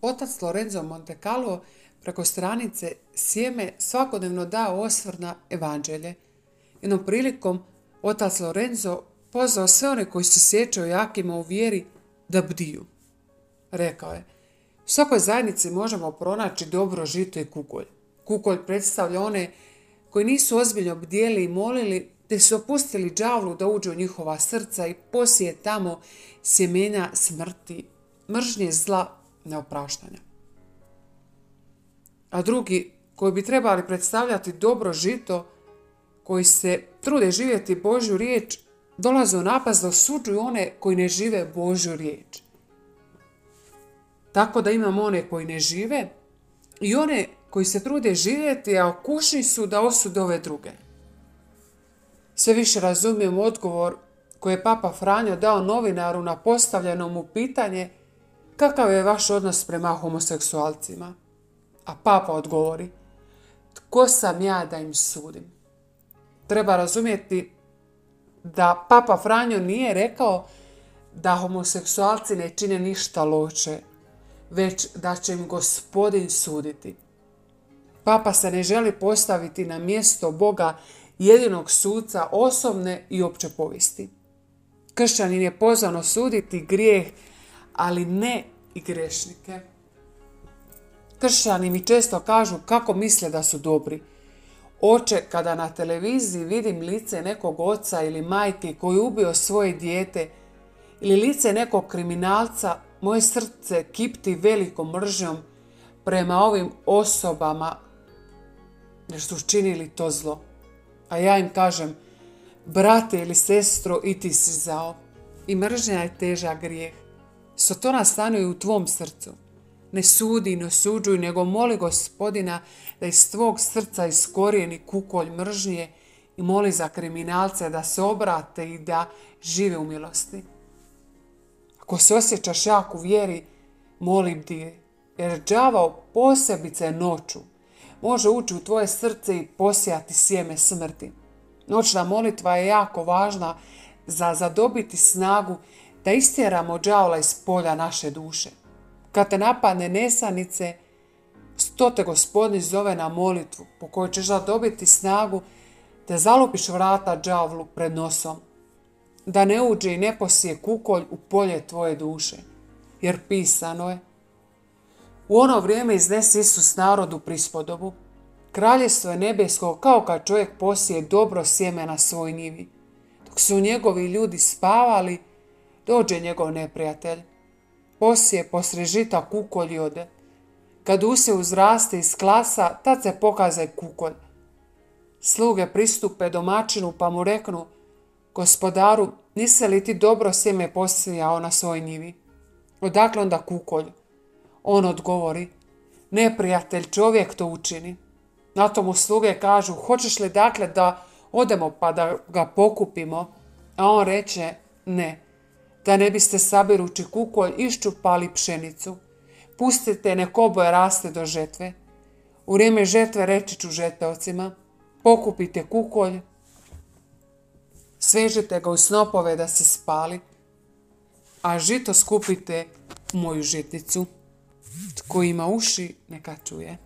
otac Lorenzo Montecalvo preko stranice Sjeme svakodnevno dao osvrt na evanđelje. Jednom prilikom otac Lorenzo pozvao sve one koji se sjećaju jakima u vjeri da bdiju. Rekao je: u svakoj zajednici možemo pronaći dobro žito i kukolj. Kukolj predstavlja one koji nisu ozbiljno bdjeli i molili, te su opustili đavlu da uđe u njihova srca i posije tamo sjemenja smrti, mržnje, zla, neopraštanja. A drugi, koji bi trebali predstavljati dobro žito, koji se trude živjeti Božju riječ, dolaze u napast da osuđuju one koji ne žive Božju riječ. Tako da imamo one koji ne žive i one koji se trude živjeti, a okušni su da osude ove druge. Sve više razumijem odgovor koji je Papa Franjo dao novinaru na postavljeno mu pitanje kakav je vaš odnos prema homoseksualcima. A Papa odgovori: tko sam ja da im sudim? Treba razumjeti da Papa Franjo nije rekao da homoseksualci ne čine ništa loše, već da će im Gospodin suditi. Papa se ne želi postaviti na mjesto Boga, jedinog suca osobne i opće povijesti. Kršćanin je pozvan osuditi grijeh, ali ne i grešnike. Kršćani mi često kažu kako misle da su dobri. Oče, kada na televiziji vidim lice nekog oca ili majke koji ubio svoje dijete ili lice nekog kriminalca, moje srce kipti velikom mržnjom prema ovim osobama jer su učinili to zlo. A ja im kažem: brate ili sestro, i ti si zao. I mržnja je težak grijeh. Sotona stanuje u tvom srcu. Ne sudi, ne osuđuj, nego moli Gospodina da iz tvog srca iskorijeni kukolj mržnje i moli za kriminalce da se obrate i da žive u milosti. Ako se osjećaš jak u vjeri, moli bdi, jer đavao posebice noću može ući u tvoje srce i posijati sjeme smrti. Noćna molitva je jako važna za zadobiti snagu da istjeramo đavola iz polja naše duše. Kad te napadne nesanice, sto te Gospodin zove na molitvu po kojoj ćeš zadobiti snagu da zalupiš vrata đavlu pred nosom, da ne uđe i ne posije kukolj u polje tvoje duše. Jer pisano je: u ono vrijeme iznese Isus narodu prispodobu: kraljestvo je nebesko kao kad čovjek posije dobro sjeme na svoj njivi. Dok su njegovi ljudi spavali, dođe njegov neprijatelj. Posije posred žita kukolj i ode. Kad usje uzraste iz klasa, tad se pokazaj kukolj. Sluge pristupe domaćinu pa mu reknu: gospodaru, nisi li ti dobro sjeme posijao na svoj njivi? Odakle onda kukolj? On odgovori: neprijatelj čovjek to učini. Na to mu sluge kažu: hoćeš li dakle da odemo pa da ga pokupimo? A on reče: ne, da ne biste sabirući kukolj iščupali pšenicu. Pustite nek oboje raste do žetve. U vrijeme žetve reći ću žetovcima: pokupite kukolj, svežite ga u snopove da se spali, a žito skupite u moju žitnicu. Tko ima uši, neka čuje.